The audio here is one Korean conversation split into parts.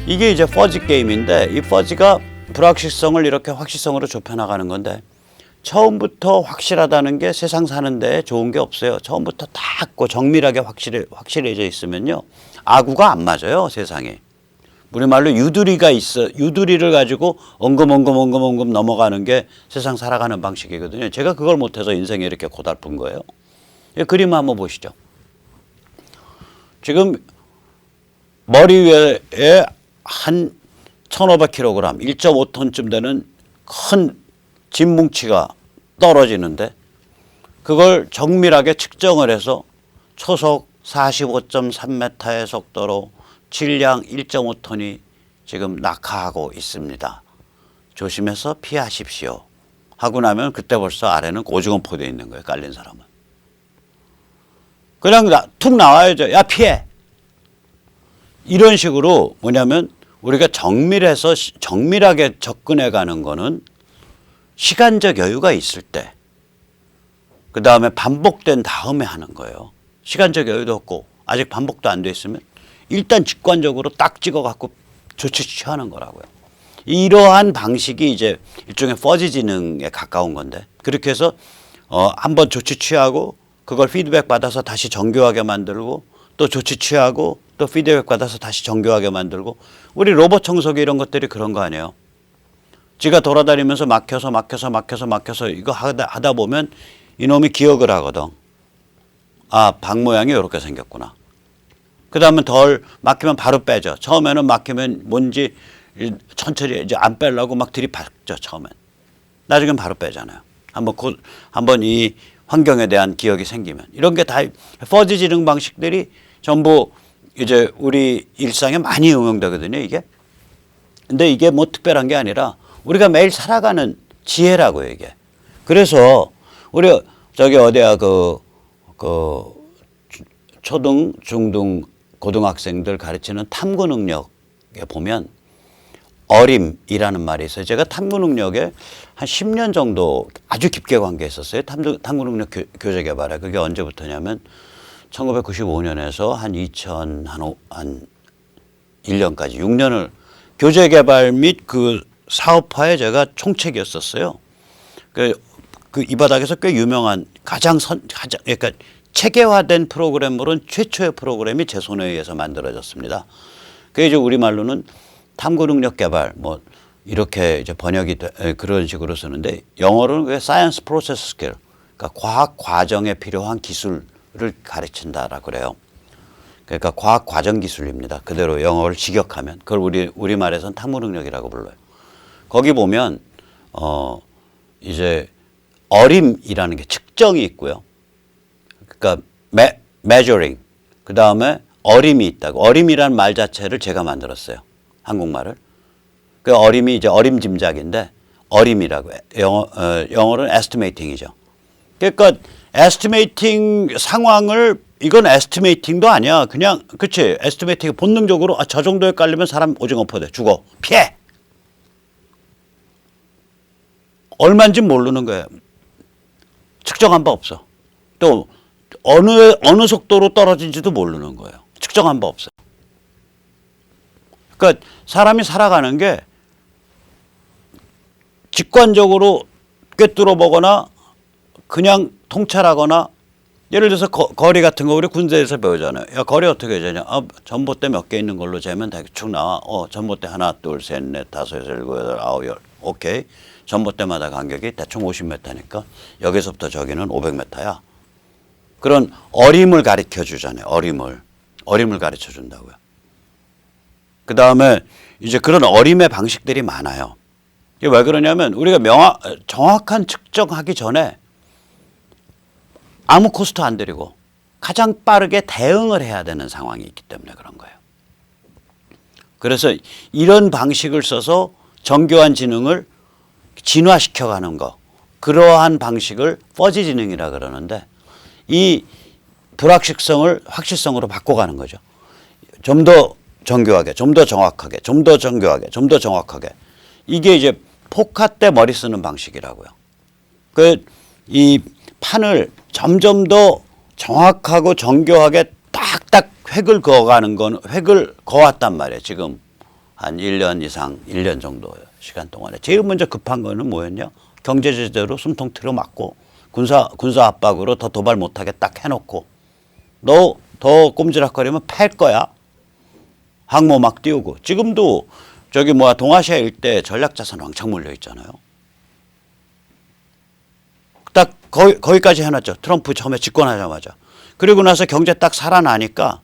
이게 이제 퍼지 게임인데 이 퍼지가 불확실성을 이렇게 확실성으로 좁혀나가는 건데 처음부터 확실하다는 게 세상 사는데 좋은 게 없어요. 처음부터 딱 정밀하게 확실해져 있으면요. 아구가 안 맞아요, 세상에. 우리말로 유두리가 있어. 유두리를 가지고 엉금엉금 넘어가는 게 세상 살아가는 방식이거든요. 제가 그걸 못해서 인생이 이렇게 고달픈 거예요. 그림 한번 보시죠. 지금 머리 위에 한 1500kg, 1.5톤쯤 되는 큰 진뭉치가 떨어지는데 그걸 정밀하게 측정을 해서 초속 45.3m의 속도로 질량 1.5톤이 지금 낙하하고 있습니다. 조심해서 피하십시오. 하고 나면 그때 벌써 아래는 오징어 포대에 있는 거예요. 깔린 사람은. 그냥 툭 나와야죠. 야, 피해. 이런 식으로 뭐냐면 우리가 정밀하게 접근해 가는 거는 시간적 여유가 있을 때, 그 다음에 반복된 다음에 하는 거예요. 시간적 여유도 없고 아직 반복도 안 돼 있으면 일단 직관적으로 딱 찍어 갖고 조치 취하는 거라고요. 이러한 방식이 이제 일종의 퍼지 지능에 가까운 건데 그렇게 해서 한번 조치 취하고 그걸 피드백 받아서 다시 정교하게 만들고 또 조치 취하고 또 피드백 받아서 다시 정교하게 만들고 우리 로봇 청소기 이런 것들이 그런 거 아니에요. 지가 돌아다니면서 막혀서 이거 하다 보면 이놈이 기억을 하거든. 아, 방 모양이 이렇게 생겼구나. 그 다음에 덜 막히면 바로 빼죠. 처음에는 막히면 뭔지 천천히 이제 안 빼려고 막 들이박죠, 처음엔. 나중엔 바로 빼잖아요. 한번 이 환경에 대한 기억이 생기면. 이런 게 다 퍼지 지능 방식들이 전부 이제 우리 일상에 많이 응용되거든요, 이게. 근데 이게 뭐 특별한 게 아니라 우리가 매일 살아가는 지혜라고요, 이게. 그래서 우리 저기 어디야 초등, 중등, 고등학생들 가르치는 탐구 능력에 보면 어림이라는 말이 있어요. 제가 탐구 능력에 한 10년 정도 아주 깊게 관계했었어요. 탐구 능력 교재 개발에. 그게 언제부터냐면 1995년에서 한 2001년까지 6년을 교재 개발 및 그 사업화에 제가 총책이었었어요. 이 바닥에서 꽤 유명한 그러니까 체계화된 프로그램으로는 최초의 프로그램이 제 손에 의해서 만들어졌습니다. 그게 이제 우리말로는 탐구 능력 개발 뭐 이렇게 이제 번역이 그런 식으로 쓰는데 영어로는 그게 science process skill, 그러니까 과학 과정에 필요한 기술을 가르친다라고 그래요. 그러니까 과학 과정 기술입니다. 그대로 영어를 직역하면 그걸 우리말에서는 탐구 능력이라고 불러요. 거기 보면 이제 어림이라는 게 측정이 있고요. 그러니까 measuring, 그 다음에 어림이 있다고. 어림이라는 말 자체를 제가 만들었어요. 한국말을. 그 어림이 이제 어림짐작인데 어림이라고. 영어로는 estimating이죠. 그러니까 estimating 상황을 이건 에스티메이팅도 아니야. 그냥 그치. 에스티메이팅 본능적으로 저 정도에 깔리면 사람 오징어 포대 죽어. 피해. 얼마인지 모르는 거예요. 측정한 바 없어. 또 어느 속도로 떨어진지도 모르는 거예요. 측정한 바 없어요. 그러니까 사람이 살아가는 게 직관적으로 꿰뚫어 보거나 그냥 통찰하거나 예를 들어서 거리 같은 거 우리 군대에서 배우잖아요. 야, 거리 어떻게 재냐? 전봇대 몇 개 있는 걸로 재면 대충 나와. 전봇대 하나, 둘, 셋, 넷, 다섯, 여섯, 일곱, 여덟, 아홉, 열. 오케이. 전봇대마다 간격이 대충 50m니까 여기서부터 저기는 500m야. 그런 어림을 가르쳐 주잖아요. 어림을 가르쳐 준다고요. 그 다음에 이제 그런 어림의 방식들이 많아요. 이게 왜 그러냐면 우리가 정확한 측정하기 전에 아무 코스트 안 들이고 가장 빠르게 대응을 해야 되는 상황이 있기 때문에 그런 거예요. 그래서 이런 방식을 써서 정교한 지능을 진화시켜가는 거, 그러한 방식을 퍼지 지능이라 그러는데 이 불확실성을 확실성으로 바꿔가는 거죠. 좀 더 정교하게, 좀 더 정확하게, 좀 더 정교하게, 좀 더 정확하게. 이게 이제 포카 때 머리 쓰는 방식이라고요. 이 판을 점점 더 정확하고 정교하게 딱딱 획을 그어가는 건 획을 그어왔단 말이에요. 지금 한 1년 이상, 1년 정도 시간 동안에 제일 먼저 급한 거는 뭐였냐? 경제 제재로 숨통 트려 맞고 군사 압박으로 더 도발 못하게 딱 해놓고 너 더 꼼지락거리면 팔 거야. 항모 막 띄우고 지금도 저기 뭐야 동아시아 일대 전략자산 왕창 몰려 있잖아요. 딱 거기까지 해놨죠. 트럼프 처음에 집권하자마자. 그리고 나서 경제 딱 살아나니까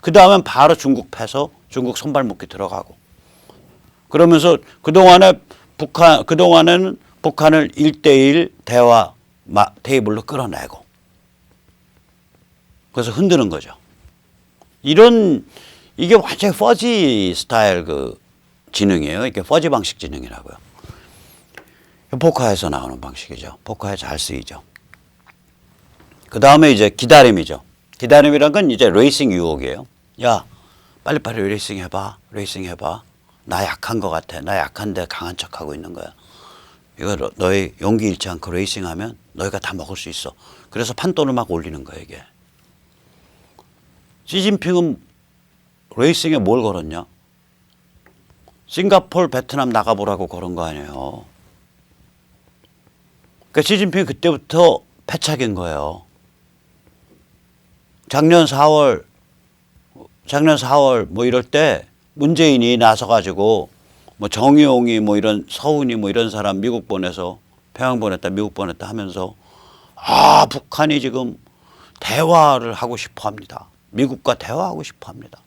그 다음엔 바로 중국 패서 중국 손발묶기 들어가고 그러면서 그동안에는 북한을 1대1 대화 테이블로 끌어내고 그래서 흔드는 거죠. 이게 완전히 퍼지 스타일 그 지능이에요. 이게 퍼지 방식 지능이라고요. 포카에서 나오는 방식이죠. 포카에 잘 쓰이죠. 그 다음에 이제 기다림이죠. 기다림이란 건 이제 레이싱 유혹이에요. 야, 빨리빨리 레이싱 해봐. 레이싱 해봐. 나 약한 것 같아. 나 약한데 강한 척하고 있는 거야. 이거 너희 용기 잃지 않고 레이싱하면 너희가 다 먹을 수 있어. 그래서 판돈을 막 올리는 거예요, 이게. 시진핑은 레이싱에 뭘 걸었냐? 싱가포르, 베트남 나가보라고 걸은 거 아니에요. 그러니까 시진핑이 그때부터 패착인 거예요. 작년 4월 뭐 이럴 때 문재인이 나서가지고 뭐 정의용이 뭐 이런 서훈이 뭐 이런 사람 미국 보내서 평양 보냈다 미국 보냈다 하면서 북한이 지금 대화를 하고 싶어 합니다. 미국과 대화하고 싶어 합니다.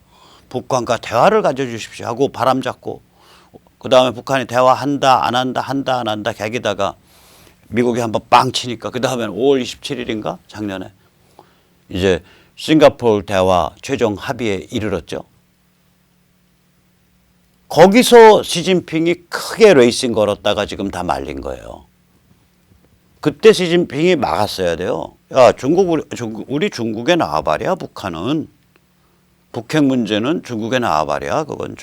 북한과 대화를 가져주십시오 하고 바람 잡고 그 다음에 북한이 대화한다 안 한다 한다 안 한다 개기다가 미국이 한번 빵 치니까 그 다음에는 5월 27일인가 작년에 이제 싱가포르 대화 최종 합의에 이르렀죠. 거기서 시진핑이 크게 레이싱 걸었다가 지금 다 말린 거예요. 그때 시진핑이 막았어야 돼요. 야, 우리 중국에 나와봐랴, 북한은. 북핵 문제는 중국에 나와봐랴. 그건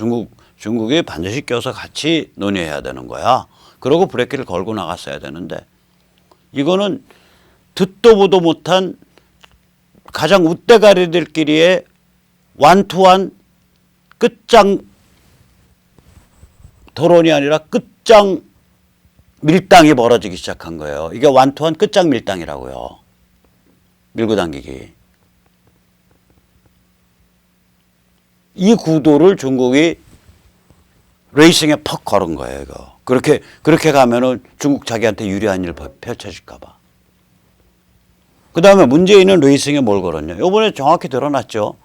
중국이 반드시 껴서 같이 논의해야 되는 거야. 그러고 브레이크를 걸고 나갔어야 되는데 이거는 듣도 보도 못한 가장 웃대가리들끼리의 완투한 끝장 토론이 아니라 끝장 밀당이 벌어지기 시작한 거예요. 이게 완투한 끝장 밀당이라고요. 밀고 당기기. 이 구도를 중국이 레이싱에 퍽 걸은 거예요. 이거. 그렇게 가면은 중국 자기한테 유리한 일 펼쳐질까 봐. 그 다음에 문재인은 레이싱에 뭘 걸었냐. 요번에 정확히 드러났죠.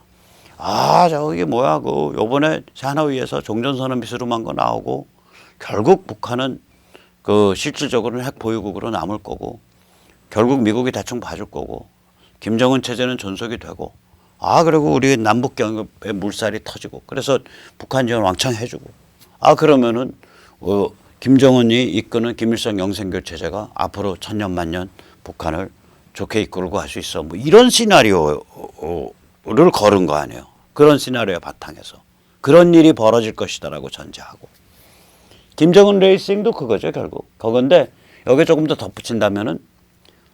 저기 뭐야, 요번에 하노이에서 종전선언 비스름한 거 나오고 결국 북한은 실질적으로는 핵 보유국으로 남을 거고 결국 미국이 대충 봐줄 거고 김정은 체제는 존속이 되고 그리고 우리 남북 경협에 물살이 터지고 그래서 북한 지원 왕창 해주고 그러면은 김정은이 이끄는 김일성 영생교 체제가 앞으로 천년 만년 북한을 좋게 이끌고 갈 수 있어. 뭐 이런 시나리오를 걸은 거 아니에요. 그런 시나리오의 바탕에서 그런 일이 벌어질 것이다라고 전제하고 김정은 레이싱도 그거죠 결국. 그건데 여기 조금 더 덧붙인다면은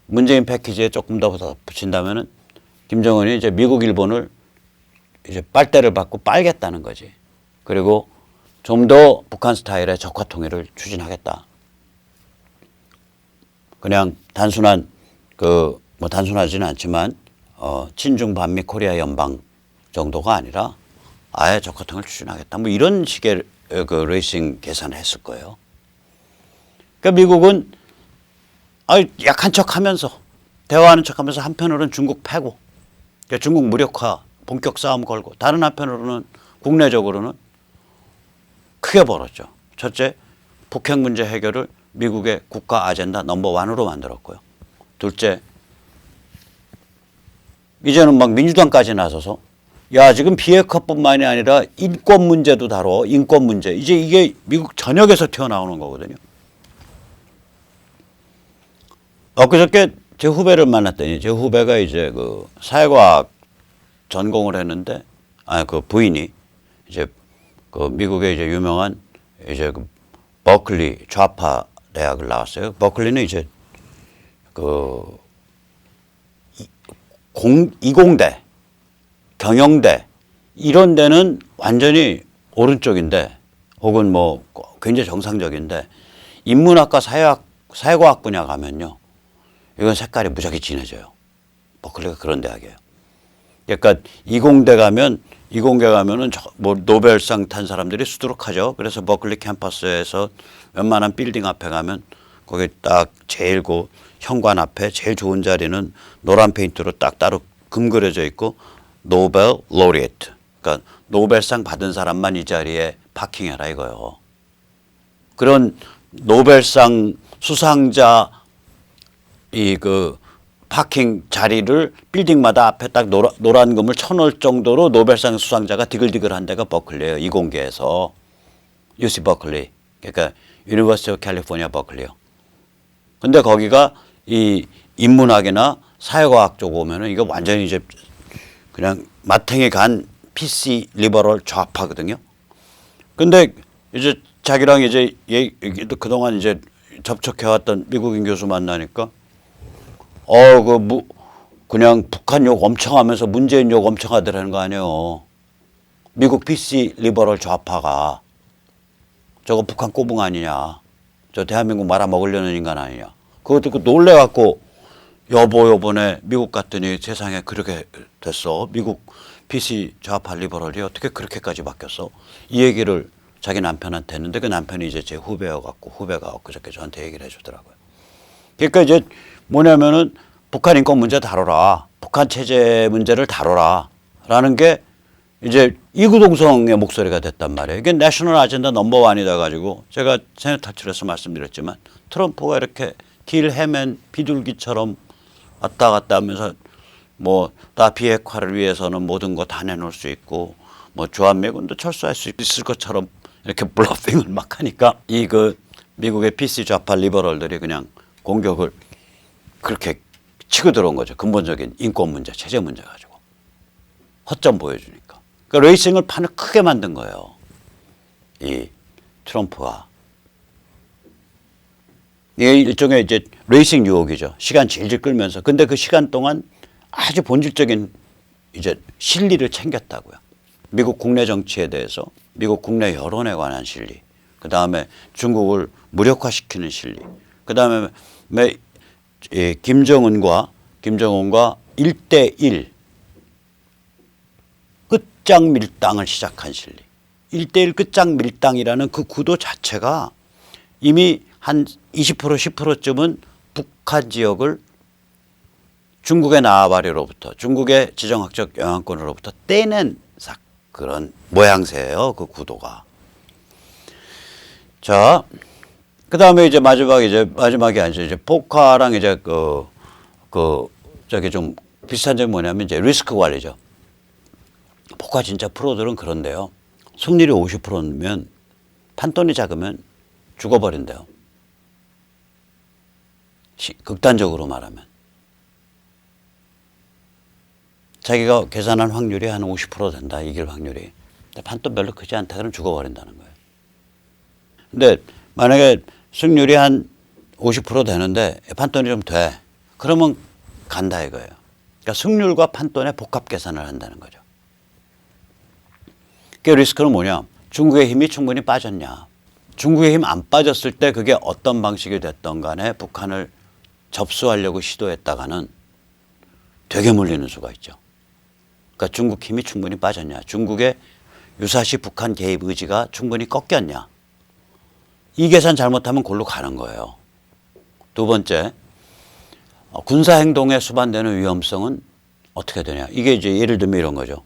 문재인 패키지에 조금 더 덧붙인다면은 김정은이 이제 미국 일본을 이제 빨대를 받고 빨겠다는 거지. 그리고 좀 더 북한 스타일의 적화 통일을 추진하겠다. 그냥 단순한 뭐 단순하지는 않지만 친중 반미 코리아 연방 정도가 아니라 아예 적화 통일을 추진하겠다. 뭐 이런 식의 레이싱 계산을 했을 거예요. 그러니까 미국은 약한 척하면서 대화하는 척하면서 한편으로는 중국 패고 그러니까 중국 무력화 본격 싸움 걸고 다른 한편으로는 국내적으로는 크게 벌었죠. 첫째, 북핵 문제 해결을 미국의 국가 아젠다 넘버1으로 만들었고요. 둘째, 이제는 막 민주당까지 나서서 지금 비핵화뿐만이 아니라 인권 문제도 다뤄. 인권 문제. 이제 이게 미국 전역에서 튀어나오는 거거든요. 엊그저께 제 후배를 만났더니 제 후배가 이제 사회과학 전공을 했는데 부인이 이제 미국의 이제 유명한 이제 버클리 좌파 대학을 나왔어요. 버클리는 이제 이공대, 경영대 이런 데는 완전히 오른쪽인데 혹은 뭐 굉장히 정상적인데 인문학과 사회과학 분야 가면요. 이건 색깔이 무지하게 진해져요. 버클리가 그런 대학이에요. 그러니까 이공계 가면은 뭐 노벨상 탄 사람들이 수두룩하죠. 그래서 버클리 캠퍼스에서 웬만한 빌딩 앞에 가면 거기 딱 제일 그 현관 앞에 제일 좋은 자리는 노란 페인트로 딱 따로 금 그려져 있고 노벨 로리에트. 그러니까 노벨상 받은 사람만 이 자리에 파킹해라 이거요. 그런 노벨상 수상자 이 그 파킹 자리를 빌딩마다 앞에 딱 노란 금을 쳐놓을 정도로 노벨상 수상자가 디글디글한 데가 버클리예요. 이공계에서 UC 버클리. 그러니까 유니버시티 오브 캘리포니아 버클리요. 근데 거기가 이 인문학이나 사회과학 쪽 오면은 이거 완전히 이제 그냥 마탱이 간 PC 리버럴 좌파거든요. 근데 이제 자기랑 이제 그동안 이제 접촉해왔던 미국인 교수 만나니까 그냥 북한 욕 엄청 하면서 문재인 욕 엄청 하더라는 거 아니에요. 미국 PC 리버럴 좌파가 저거 북한 꼬붕 아니냐. 저 대한민국 말아먹으려는 인간 아니냐. 그거 듣고 놀래갖고 여보 요번에 미국 갔더니 세상에 그렇게 됐어. 미국 PC 좌파 리버럴이 어떻게 그렇게까지 바뀌었어. 이 얘기를 자기 남편한테 했는데 그 남편이 이제 제 후배여갖고 후배가 엊그저께 저한테 얘기를 해주더라고요. 그러니까 이제 뭐냐면은 북한 인권 문제 다뤄라. 북한 체제 문제를 다뤄라. 라는 게 이제 이구동성의 목소리가 됐단 말이에요. 이게 내셔널 아젠다 넘버원이다 가지고 제가 세넷 탈출해서 말씀드렸지만 트럼프가 이렇게 길 헤맨 비둘기처럼 왔다 갔다 하면서 뭐 다 비핵화를 위해서는 모든 거 다 내놓을 수 있고 뭐 주한미군도 철수할 수 있을 것처럼 이렇게 블러핑을 막 하니까 이 그 미국의 PC 좌파 리버럴들이 그냥 공격을 그렇게 치고 들어온 거죠. 근본적인 인권 문제, 체제 문제 가지고. 허점 보여주니까. 그러니까 레이싱을 판을 크게 만든 거예요. 이 트럼프가. 이게 일종의 이제 레이싱 유혹이죠. 시간 질질 끌면서. 근데 그 시간 동안 아주 본질적인 이제 실리를 챙겼다고요. 미국 국내 정치에 대해서, 미국 국내 여론에 관한 실리, 그 다음에 중국을 무력화시키는 실리, 그 다음에 김정은과 1대1 끝장 밀당을 시작한 실리. 1대1 끝장 밀당이라는 그 구도 자체가 이미 한 20% 10%쯤은 북한 지역을 중국의 나아바리로부터 중국의 지정학적 영향권으로부터 떼낸 그런 모양새예요. 그 구도가. 자, 그 다음에 이제 마지막이 아니죠. 이제 포카랑 이제 저기 좀 비슷한 점이 뭐냐면 이제 리스크 관리죠. 포카 진짜 프로들은 그런데요. 승률이 50%면 판돈이 작으면 죽어버린대요. 극단적으로 말하면. 자기가 계산한 확률이 한 50% 된다. 이길 확률이. 근데 판돈 별로 크지 않다. 그러면 죽어버린다는 거예요. 근데 만약에 승률이 한 50% 되는데 판돈이 좀 돼. 그러면 간다 이거예요. 그러니까 승률과 판돈의 복합 계산을 한다는 거죠. 그 리스크는 뭐냐. 중국의 힘이 충분히 빠졌냐. 중국의 힘 안 빠졌을 때 그게 어떤 방식이 됐던 간에 북한을 접수하려고 시도했다가는 되게 물리는 수가 있죠. 그러니까 중국 힘이 충분히 빠졌냐. 중국의 유사시 북한 개입 의지가 충분히 꺾였냐. 이 계산 잘못하면 골로 가는 거예요. 두 번째, 군사행동에 수반되는 위험성은 어떻게 되냐. 이게 이제 예를 들면 이런 거죠.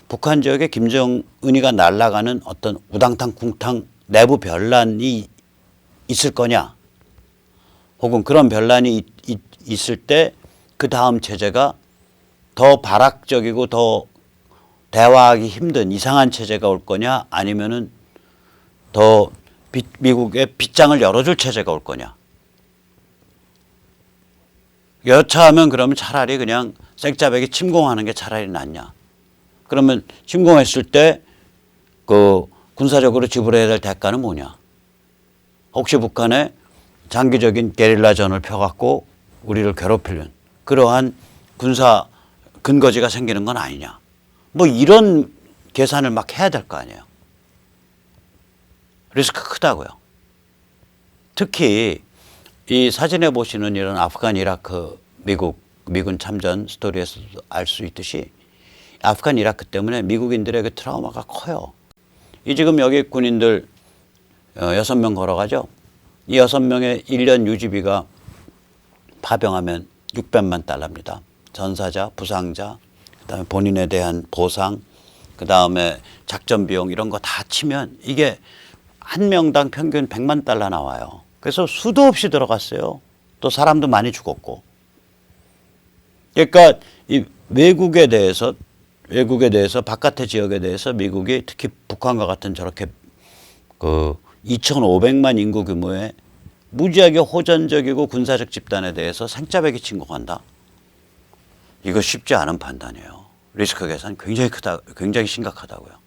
북한 지역에 김정은이가 날아가는 어떤 우당탕 쿵탕 내부 변란이 있을 거냐. 혹은 그런 변란이 있을 때 그 다음 체제가 더 발악적이고 더 대화하기 힘든 이상한 체제가 올 거냐. 아니면은 더 미국의 빗장을 열어줄 체제가 올 거냐. 여차하면 그러면 차라리 그냥 생짜배기 침공하는 게 차라리 낫냐. 그러면 침공했을 때 그 군사적으로 지불해야 될 대가는 뭐냐. 혹시 북한에 장기적인 게릴라전을 펴갖고 우리를 괴롭히는 그러한 군사 근거지가 생기는 건 아니냐. 뭐 이런 계산을 막 해야 될 거 아니에요. 리스크 크다고요. 특히 이 사진에 보시는 이런 아프간, 이라크, 미군 참전 스토리에서도 알 수 있듯이 아프간, 이라크 때문에 미국인들의 그 트라우마가 커요. 이 지금 여기 군인들 6명 걸어가죠. 이 6명의 1년 유지비가 파병하면 600만 달러입니다. 전사자, 부상자, 그다음에 본인에 대한 보상, 그다음에 작전 비용 이런 거 다 치면 이게 한 명당 평균 100만 달러 나와요. 그래서 수도 없이 들어갔어요. 또 사람도 많이 죽었고. 그러니까 이 외국에 대해서 바깥의 지역에 대해서 미국이 특히 북한과 같은 저렇게 그 2,500만 인구 규모의 무지하게 호전적이고 군사적 집단에 대해서 생짜배기 침공한다. 이거 쉽지 않은 판단이에요. 리스크 계산 굉장히 크다, 굉장히 심각하다고요.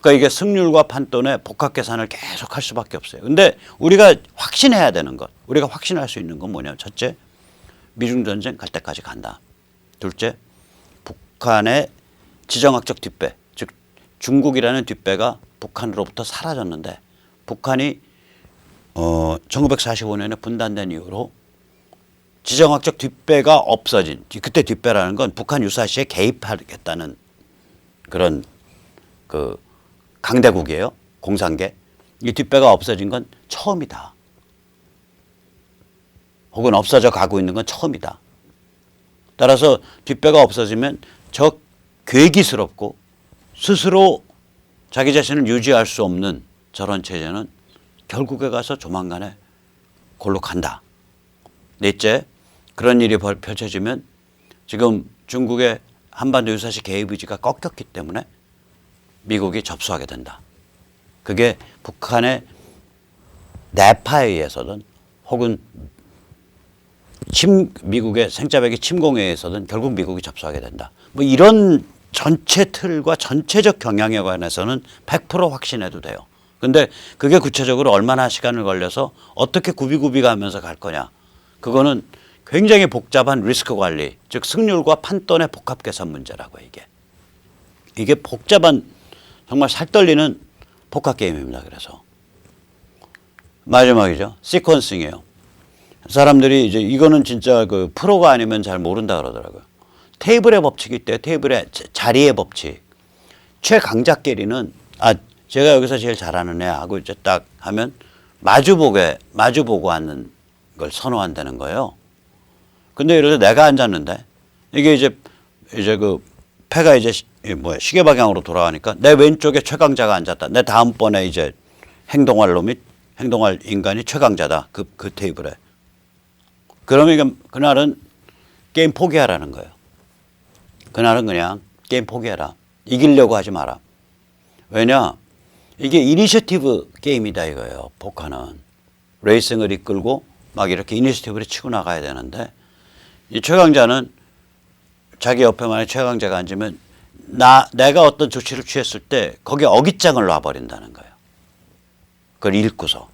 그러니까 이게 승률과 판돈의 복합 계산을 계속 할 수밖에 없어요. 근데 우리가 확신해야 되는 것, 우리가 확신할 수 있는 건 뭐냐면, 첫째, 미중 전쟁 갈 때까지 간다. 둘째, 북한의 지정학적 뒷배, 즉 중국이라는 뒷배가 북한으로부터 사라졌는데, 북한이 1945년에 분단된 이후로 지정학적 뒷배가 없어진, 그때 뒷배라는 건 북한 유사시에 개입하겠다는 그런 그 강대국이에요. 공산계. 이 뒷배가 없어진 건 처음이다. 혹은 없어져 가고 있는 건 처음이다. 따라서 뒷배가 없어지면 저 괴기스럽고 스스로 자기 자신을 유지할 수 없는 저런 체제는 결국에 가서 조만간에 골로 간다. 넷째, 그런 일이 펼쳐지면 지금 중국의 한반도 유사시 개입 의지가 꺾였기 때문에 미국이 접수하게 된다. 그게 북한의 내파에 의해서든 혹은 미국의 생짜배기 침공에 의해서든 결국 미국이 접수하게 된다. 뭐 이런 전체 틀과 전체적 경향에 관해서는 100% 확신해도 돼요. 근데 그게 구체적으로 얼마나 시간을 걸려서 어떻게 굽이굽이 가면서 갈 거냐. 그거는 굉장히 복잡한 리스크 관리, 즉 승률과 판돈의 복합 계산 문제라고 이게. 이게 복잡한 정말 살떨리는 포커 게임입니다. 그래서 마지막이죠. 시퀀싱이에요. 사람들이 이제 이거는 진짜 그 프로가 아니면 잘 모른다 그러더라고요. 테이블의 법칙이 있대요. 테이블의 자리의 법칙. 최강자끼리는 제가 여기서 제일 잘하는 애 하고 이제 딱 하면 마주보고 앉는 걸 선호한다는 거예요. 근데 예를 들어 내가 앉았는데 이게 이제 그 패가 이제 시계 방향으로 돌아가니까 내 왼쪽에 최강자가 앉았다. 내 다음번에 이제 행동할 인간이 최강자다. 그 테이블에. 그러면 그날은 게임 포기하라는 거예요. 그날은 그냥 게임 포기해라. 이기려고 하지 마라. 왜냐? 이게 이니셔티브 게임이다 이거예요. 포커는. 레이싱을 이끌고 막 이렇게 이니셔티브를 치고 나가야 되는데 이 최강자는 자기 옆에 만약 최강자가 앉으면 내가 어떤 조치를 취했을 때 거기에 어깃장을 놔버린다는 거예요. 그걸 읽고서.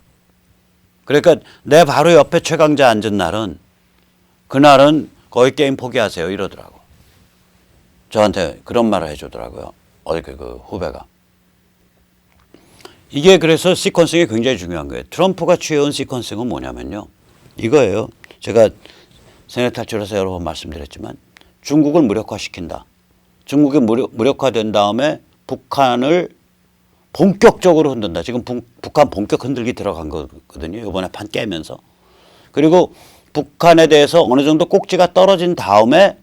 그러니까 내 바로 옆에 최강자 앉은 날은 그날은 거의 게임 포기하세요 이러더라고. 저한테 그런 말을 해주더라고요. 어디 그 후배가. 이게 그래서 시퀀싱이 굉장히 중요한 거예요. 트럼프가 취해온 시퀀싱은 뭐냐면요. 이거예요. 제가 세뇌 탈출에서 여러 번 말씀드렸지만 중국을 무력화시킨다. 중국이 무력화된 다음에 북한을 본격적으로 흔든다. 지금 북한 본격 흔들기 들어간 거거든요. 이번에 판 깨면서. 그리고 북한에 대해서 어느 정도 꼭지가 떨어진 다음에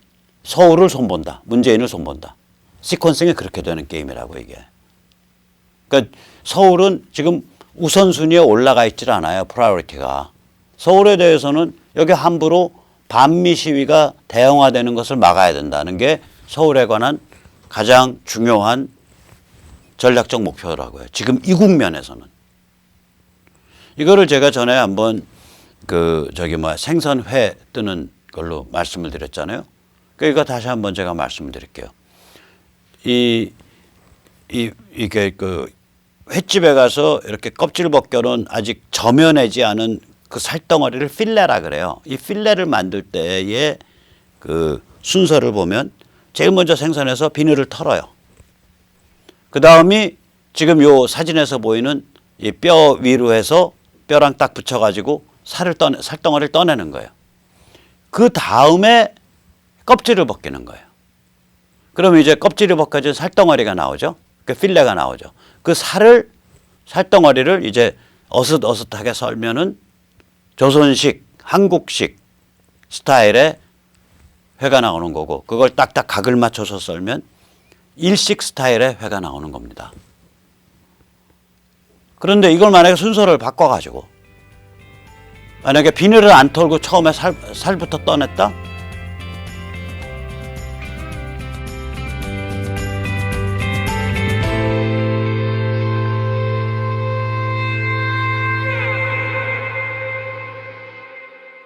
서울을 손본다. 문재인을 손본다. 시퀀싱이 그렇게 되는 게임이라고 이게. 그러니까 서울은 지금 우선순위에 올라가 있질 않아요. 프라이어리티가. 서울에 대해서는 여기 함부로 반미 시위가 대형화되는 것을 막아야 된다는 게 서울에 관한 가장 중요한 전략적 목표라고요. 지금 이 국면에서는. 이거를 제가 전에 한번 생선회 뜨는 걸로 말씀을 드렸잖아요. 그러니까 다시 한번 제가 말씀을 드릴게요. 이게 횟집에 가서 이렇게 껍질 벗겨놓은 아직 점여내지 않은 그 살덩어리를 필레라 그래요. 이 필레를 만들 때의 그 순서를 보면 제일 먼저 생선에서 비늘을 털어요. 그 다음이 지금 요 사진에서 보이는 이 뼈 위로 해서 뼈랑 딱 붙여가지고 살덩어리를 떠내는 거예요. 그 다음에 껍질을 벗기는 거예요. 그러면 이제 껍질이 벗겨진 살덩어리가 나오죠. 그 필레가 나오죠. 그 살덩어리를 이제 어슷어슷하게 썰면은 조선식, 한국식 스타일의 회가 나오는 거고, 그걸 딱딱 각을 맞춰서 썰면 일식 스타일의 회가 나오는 겁니다. 그런데 이걸 만약에 순서를 바꿔가지고 만약에 비늘을 안 털고 처음에 살부터 떠냈다?